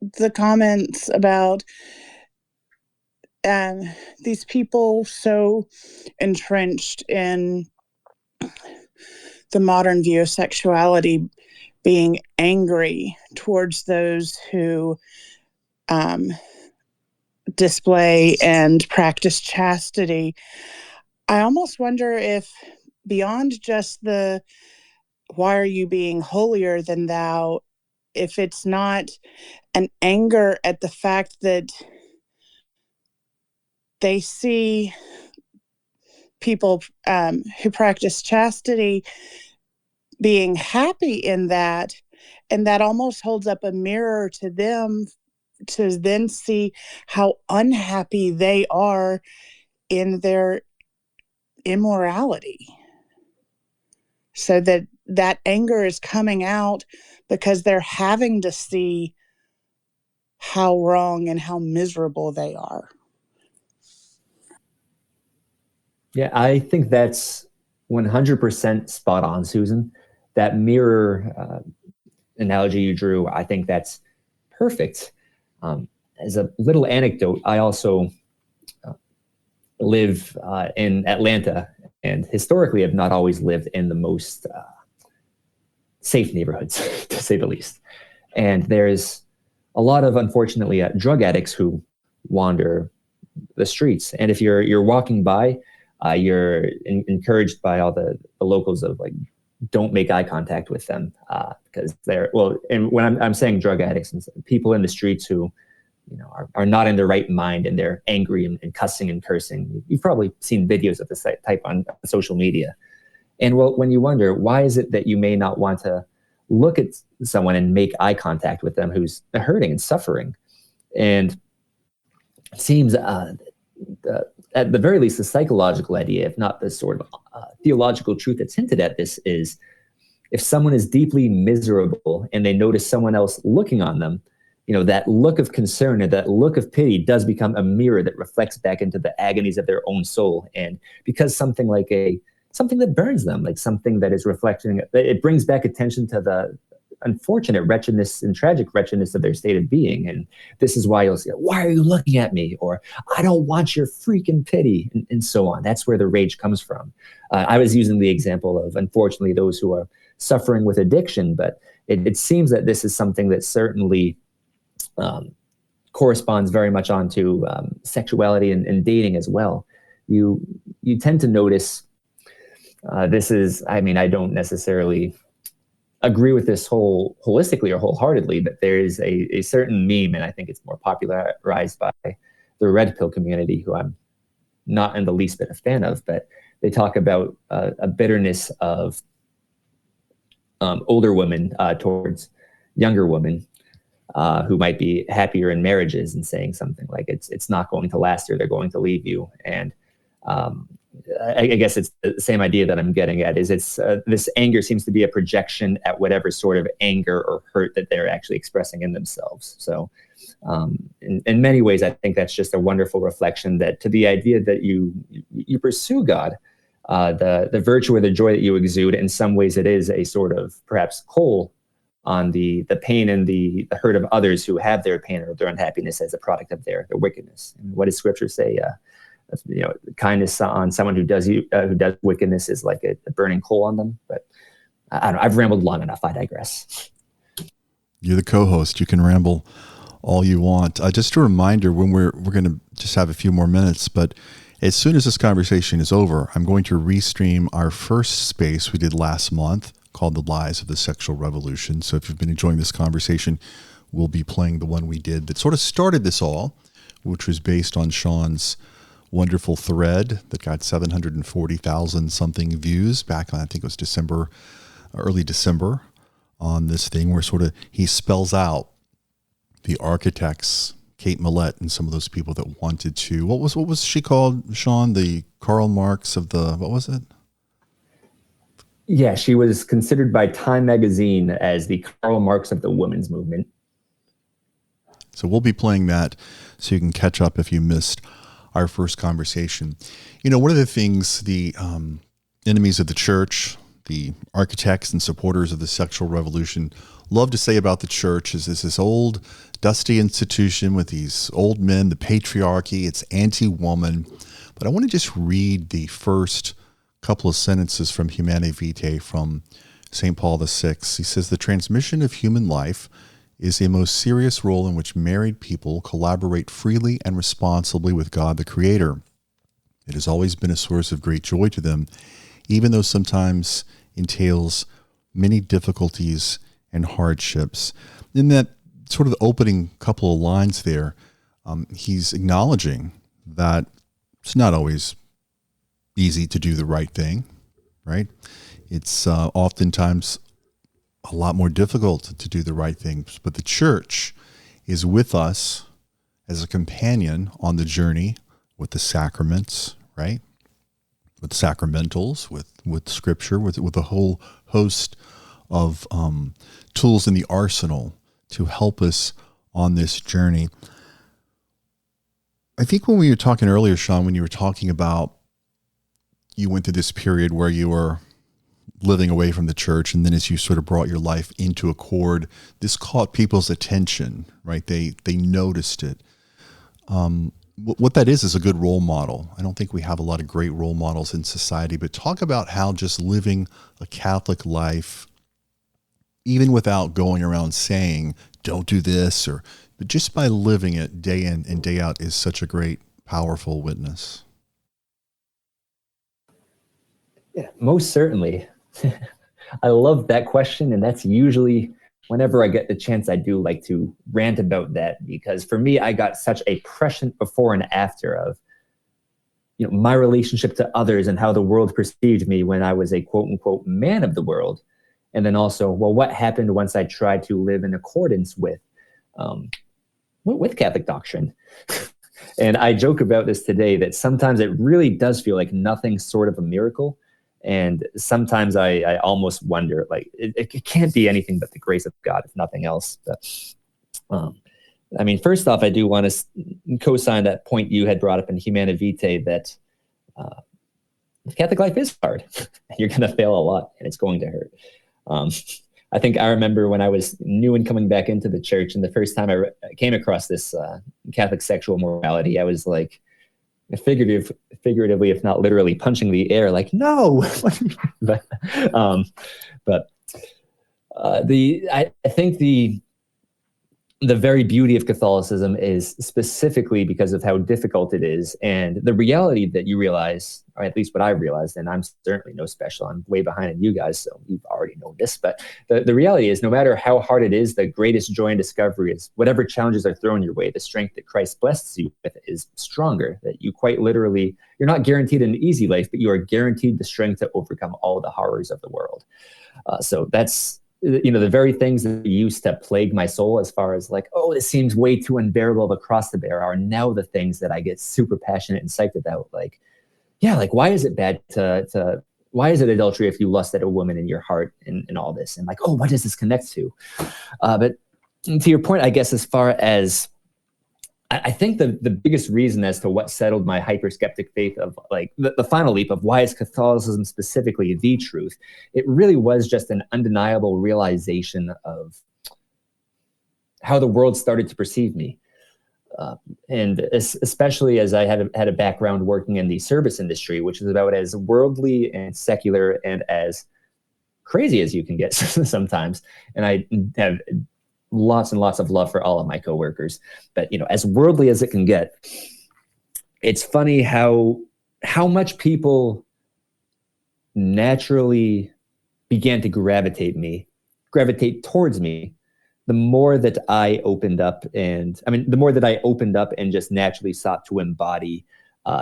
the comments about these people so entrenched in the modern view of sexuality being angry towards those who display and practice chastity. I almost wonder if beyond just the why are you being holier than thou, if it's not an anger at the fact that they see people who practice chastity being happy in that, and that almost holds up a mirror to them to then see how unhappy they are in their immorality. So that anger is coming out because they're having to see how wrong and how miserable they are. Yeah, I think that's 100% spot on, Susan. That mirror analogy you drew, I think that's perfect. As a little anecdote, I also live in Atlanta, and historically have not always lived in the most safe neighborhoods, to say the least. And there's a lot of, unfortunately, drug addicts who wander the streets. And if you're walking by, you're encouraged by all the locals of like, don't make eye contact with them because they're, well, and when I'm saying drug addicts and people in the streets who, are not in their right mind and they're angry and cussing and cursing. You've probably seen videos of this type on social media. And well, when you wonder, why is it that you may not want to look at someone and make eye contact with them who's hurting and suffering? And it seems at the very least, the psychological idea, if not the sort of theological truth that's hinted at this, is if someone is deeply miserable and they notice someone else looking on them, that look of concern and that look of pity does become a mirror that reflects back into the agonies of their own soul. And because something that burns them, like something that is reflecting, it brings back attention to the unfortunate wretchedness and tragic wretchedness of their state of being. And this is why you'll say, why are you looking at me? Or I don't want your freaking pity, and so on. That's where the rage comes from. I was using the example of, unfortunately, those who are suffering with addiction, but it seems that this is something that certainly corresponds very much onto sexuality and dating as well. You tend to notice this is, I don't necessarily agree with this holistically or wholeheartedly, but there is a certain meme, and I think it's more popularized by the red pill community, who I'm not in the least bit a fan of, but they talk about a bitterness of older women towards younger women, who might be happier in marriages and saying something like it's not going to last, or they're going to leave you. And I guess it's the same idea that I'm getting at, is it's this anger seems to be a projection at whatever sort of anger or hurt that they're actually expressing in themselves. So in many ways, I think that's just a wonderful reflection that to the idea that you pursue God, the virtue or the joy that you exude, in some ways it is a sort of perhaps coal on the pain and the hurt of others who have their pain or their unhappiness as a product of their wickedness. And what does Scripture say? Kindness on someone who does wickedness is like a burning coal on them. But I don't know. I've rambled long enough. I digress. You're the co-host. You can ramble all you want. Just a reminder, when we're going to just have a few more minutes, but as soon as this conversation is over, I'm going to restream our first space we did last month called The Lies of the Sexual Revolution. So if you've been enjoying this conversation, we'll be playing the one we did that sort of started this all, which was based on Sean's wonderful thread that got 740,000 something views back on, I think it was early December, on this thing where sort of he spells out the architects, Kate Millett and some of those people that wanted to, what was she called, Sean? The Karl Marx of the, what was it? Yeah, she was considered by Time magazine as the Karl Marx of the women's movement. So we'll be playing that so you can catch up if you missed our first conversation. You know, one of the things the enemies of the church, the architects and supporters of the sexual revolution love to say about the church is this old, dusty institution with these old men, the patriarchy, it's anti-woman. But I want to just read the first couple of sentences from Humanae Vitae from St. Paul VI. He says, "The transmission of human life is a most serious role in which married people collaborate freely and responsibly with God the Creator. It has always been a source of great joy to them, even though sometimes entails many difficulties and hardships." In that sort of opening couple of lines there, he's acknowledging that it's not always easy to do the right thing, right? It's oftentimes a lot more difficult to do the right things, but the church is with us as a companion on the journey with the sacraments, right? With sacramentals, with scripture, with a whole host of tools in the arsenal to help us on this journey. I think when we were talking earlier, Sean, when you were talking about you went through this period where you were living away from the church, and then as you sort of brought your life into accord, this caught people's attention, right? They noticed it. What that is a good role model. I don't think we have a lot of great role models in society, but talk about how just living a Catholic life, even without going around saying, don't do this, but just by living it day in and day out is such a great, powerful witness. Yeah, most certainly. I love that question, and that's usually whenever I get the chance, I do like to rant about that, because for me, I got such a prescient before and after of, my relationship to others and how the world perceived me when I was a quote unquote man of the world. And then also, well, what happened once I tried to live in accordance with Catholic doctrine? And I joke about this today that sometimes it really does feel like nothing's sort of a miracle. And sometimes I almost wonder, like, it can't be anything but the grace of God, if nothing else. But, first off, I do want to co-sign that point you had brought up in Humanae Vitae that Catholic life is hard. You're going to fail a lot, and it's going to hurt. I think I remember when I was new and coming back into the church, and the first time I came across this Catholic sexual morality, I was like, figuratively, if not literally, punching the air, like, no. I think the very beauty of Catholicism is specifically because of how difficult it is, and the reality that you realize, or at least what I realized, and I'm certainly no special, I'm way behind in you guys, so you've already known this, but the reality is, no matter how hard it is, the greatest joy and discovery is whatever challenges are thrown your way, the strength that Christ blesses you with is stronger, that you quite literally, you're not guaranteed an easy life, but you are guaranteed the strength to overcome all the horrors of the world. So that's the very things that used to plague my soul as far as like, oh, this seems way too unbearable of a cross to bear, are now the things that I get super passionate and psyched about. Like, yeah, like why is it bad why is it adultery if you lust at a woman in your heart and all this? And like, oh, what does this connect to? But to your point, I guess, as far as I think the biggest reason as to what settled my hyper skeptic faith of like the final leap of why is Catholicism specifically the truth, it really was just an undeniable realization of how the world started to perceive me. And especially as I had a background working in the service industry, which is about as worldly and secular and as crazy as you can get sometimes. And I have lots and lots of love for all of my coworkers, but as worldly as it can get, it's funny how much people naturally began to gravitate towards me the more that I opened up and just naturally sought to embody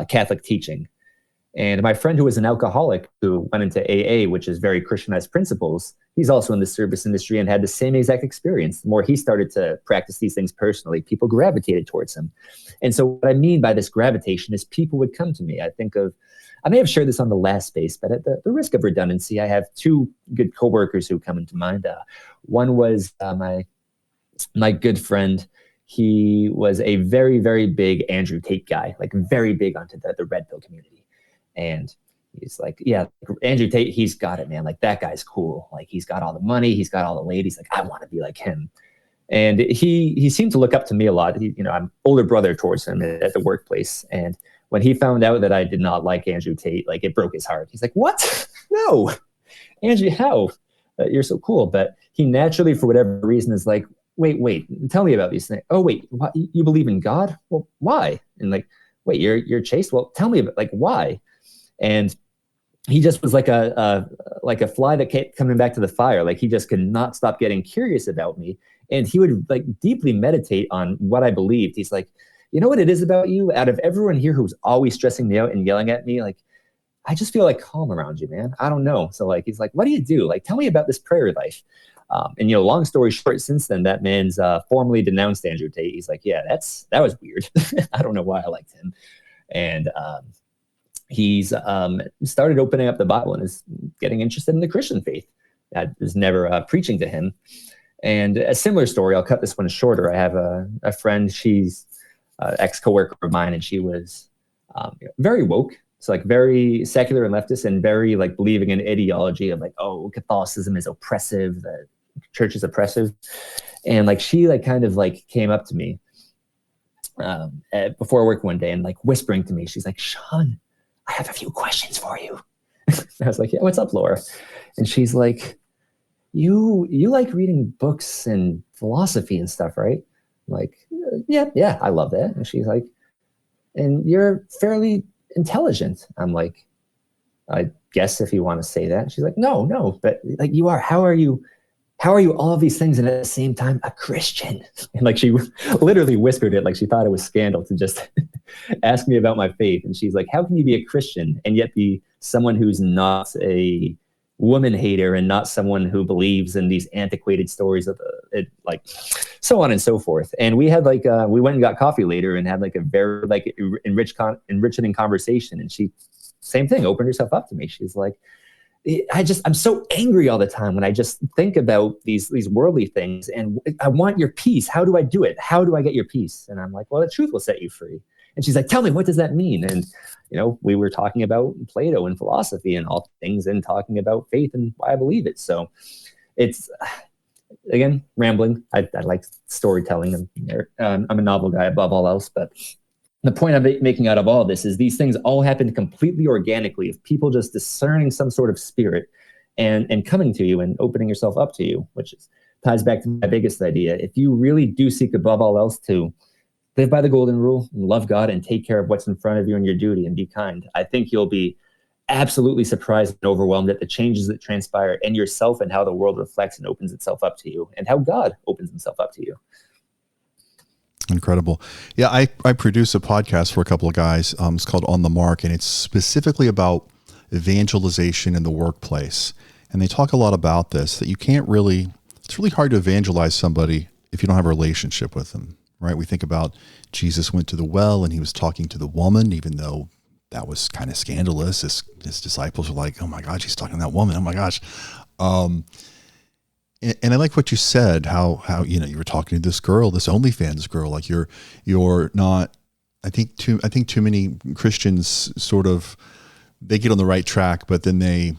Catholic teaching. And my friend who was an alcoholic who went into AA, which is very Christianized principles, he's also in the service industry and had the same exact experience. The more he started to practice these things personally, people gravitated towards him. And so what I mean by this gravitation is people would come to me. I may have shared this on the last space, but at the risk of redundancy, I have two good coworkers who come into mind. One was my good friend. He was a very, very big Andrew Tate guy, like very big onto the red pill community. And he's like, yeah, Andrew Tate, he's got it, man. Like that guy's cool. Like he's got all the money. He's got all the ladies. Like I want to be like him. And he seemed to look up to me a lot. I'm older brother towards him at the workplace. And when he found out that I did not like Andrew Tate, like it broke his heart. He's like, what? No, Andrew, how? You're so cool. But he naturally, for whatever reason, is like, wait, tell me about these things. Oh, wait, what, you believe in God? Well, why? And like, wait, you're chaste? Well, tell me about, like, why? And he just was like a fly that kept coming back to the fire. Like he just could not stop getting curious about me. And he would like deeply meditate on what I believed. He's like, you know what it is about you? Out of everyone here who's always stressing me out and yelling at me, like, I just feel like calm around you, man. I don't know. So like, he's like, what do you do? Like, tell me about this prayer life. And long story short, since then, that man's formally denounced Andrew Tate. He's like, yeah, that was weird. I don't know why I liked him. And he's started opening up the Bible and is getting interested in the Christian faith. I was never preaching to him. And a similar story, I'll cut this one shorter. I have a friend, she's ex-coworker of mine, and she was very woke. So like very secular and leftist and very like believing in ideology of like, oh, Catholicism is oppressive, the church is oppressive. And like she like kind of like came up to me before work one day and like whispering to me, she's like, Sean, I have a few questions for you. I was like, yeah, what's up, Laura? And she's like, you like reading books and philosophy and stuff, right? I'm like, yeah, I love that. And she's like, and you're fairly intelligent. I'm like, I guess if you want to say that. And she's like, no, but like you are. How are you all of these things and at the same time a Christian? And like she literally whispered it like she thought it was scandal to just ask me about my faith. And she's like, how can you be a Christian and yet be someone who's not a woman hater and not someone who believes in these antiquated stories of it, like so on and so forth. And we had like we went and got coffee later and had like a very like enriching conversation. And she, same thing, opened herself up to me. She's like, I'm so angry all the time when I just think about these worldly things and I want your peace. How do I do it? How do I get your peace? And I'm like, well, the truth will set you free. And she's like, tell me, what does that mean? And, we were talking about Plato and philosophy and all things and talking about faith and why I believe it. So it's, again, rambling. I like storytelling. I'm a novel guy above all else, but the point I'm making out of all of this is these things all happen completely organically of people just discerning some sort of spirit and coming to you and opening yourself up to you, which ties back to my biggest idea. If you really do seek above all else to live by the golden rule and love God and take care of what's in front of you and your duty and be kind, I think you'll be absolutely surprised and overwhelmed at the changes that transpire in yourself and how the world reflects and opens itself up to you and how God opens himself up to you. Incredible. Yeah, I produce a podcast for a couple of guys. It's called On the Mark, and it's specifically about evangelization in the workplace. and they talk a lot about this, that you can't really, it's really hard to evangelize somebody if you don't have a relationship with them, right? We think about Jesus went to the well and he was talking to the woman, even though that was kind of scandalous. His disciples were like, oh my gosh, he's talking to that woman. Oh my gosh. And I like what you said, how, you were talking to this girl, this OnlyFans girl, like you're not, I think too many Christians sort of, they get on the right track, but then they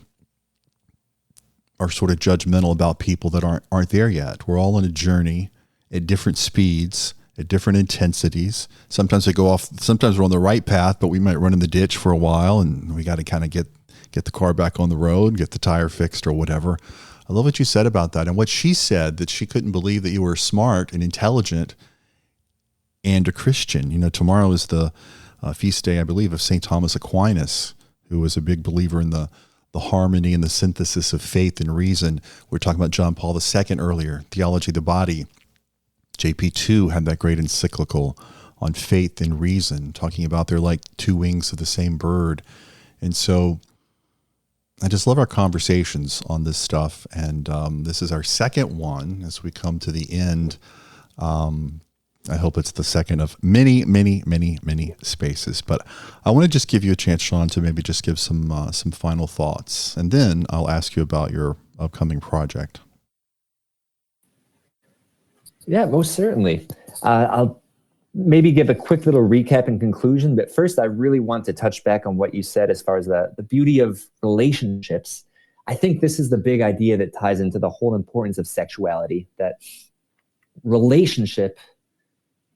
are sort of judgmental about people that aren't there yet. We're all on a journey at different speeds, at different intensities. Sometimes they go off, sometimes we're on the right path, but we might run in the ditch for a while and we got to kind of get the car back on the road, get the tire fixed or whatever. I love what you said about that. And what she said, that she couldn't believe that you were smart and intelligent and a Christian. Tomorrow is the feast day, I believe, of St. Thomas Aquinas, who was a big believer in the harmony and the synthesis of faith and reason. We were talking about John Paul II earlier, Theology of the Body. JP2 had that great encyclical on faith and reason, talking about they're like two wings of the same bird. And so I just love our conversations on this stuff. And this is our second one as we come to the end. I hope it's the second of many, many, many, many spaces. But I want to just give you a chance, Sean, to maybe just give some final thoughts. And then I'll ask you about your upcoming project. Yeah, most certainly. I'll maybe give a quick little recap and conclusion. But first, I really want to touch back on what you said as far as the beauty of relationships. I think this is the big idea that ties into the whole importance of sexuality, that relationship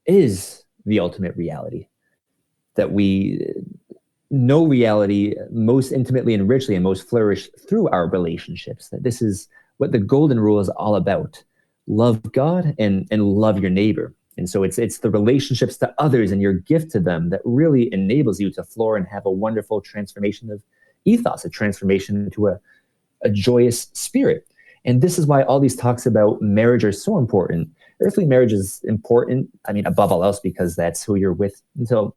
is the ultimate reality, that we know reality most intimately and richly and most flourish through our relationships, that this is what the golden rule is all about. Love God and love your neighbor. And so it's the relationships to others and your gift to them that really enables you to flourish and have a wonderful transformation of ethos, a transformation into a joyous spirit. And this is why all these talks about marriage are so important. Earthly marriage is important, above all else, because that's who you're with until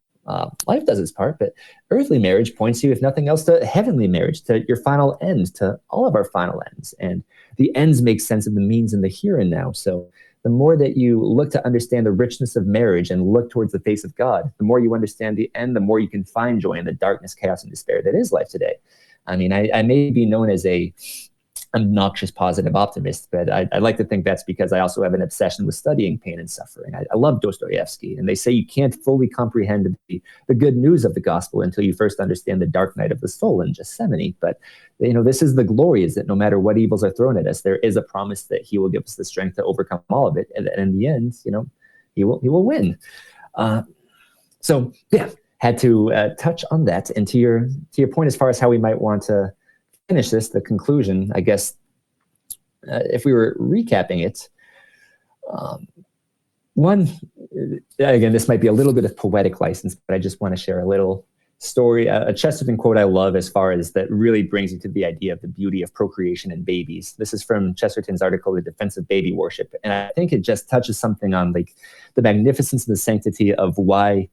life does its part. But earthly marriage points you, if nothing else, to heavenly marriage, to your final end, to all of our final ends. And the ends make sense of the means in the here and now. So the more that you look to understand the richness of marriage and look towards the face of God, the more you understand the end, the more you can find joy in the darkness, chaos, and despair that is life today. I may be known as a obnoxious positive optimist, but I like to think that's because I also have an obsession with studying pain and suffering. I love Dostoevsky, and they say you can't fully comprehend the good news of the gospel until you first understand the dark night of the soul in Gethsemane. But this is the glory, is that no matter what evils are thrown at us, there is a promise that he will give us the strength to overcome all of it, and in the end, he will win. So yeah, had to touch on that. And to your point, as far as how we might want to finish this, the conclusion, I guess, if we were recapping it, one, again, this might be a little bit of poetic license, but I just want to share a little story, a Chesterton quote I love as far as that really brings you to the idea of the beauty of procreation and babies. This is from Chesterton's article, The Defense of Baby Worship. And I think it just touches something on the magnificence and the sanctity of why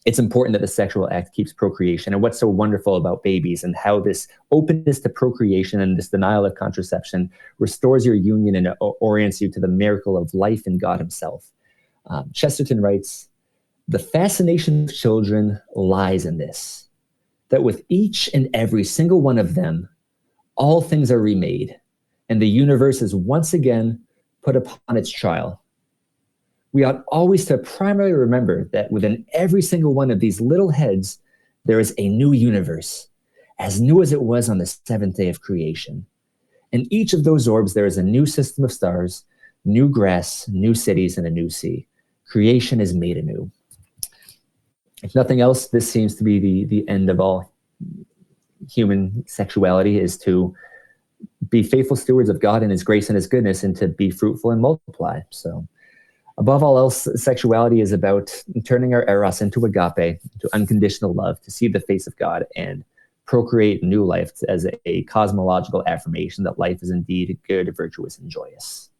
it's important that the sexual act keeps procreation, and what's so wonderful about babies, and how this openness to procreation and this denial of contraception restores your union and orients you to the miracle of life in God himself. Chesterton writes, "The fascination of children lies in this, that with each and every single one of them, all things are remade, and the universe is once again put upon its trial. We ought always to primarily remember that within every single one of these little heads, there is a new universe, as new as it was on the seventh day of creation. In each of those orbs, there is a new system of stars, new grass, new cities, and a new sea. Creation is made anew." If nothing else, this seems to be the end of all human sexuality, is to be faithful stewards of God and his grace and his goodness, and to be fruitful and multiply. So above all else, sexuality is about turning our eros into agape, to unconditional love, to see the face of God and procreate new life as a cosmological affirmation that life is indeed good, virtuous, and joyous.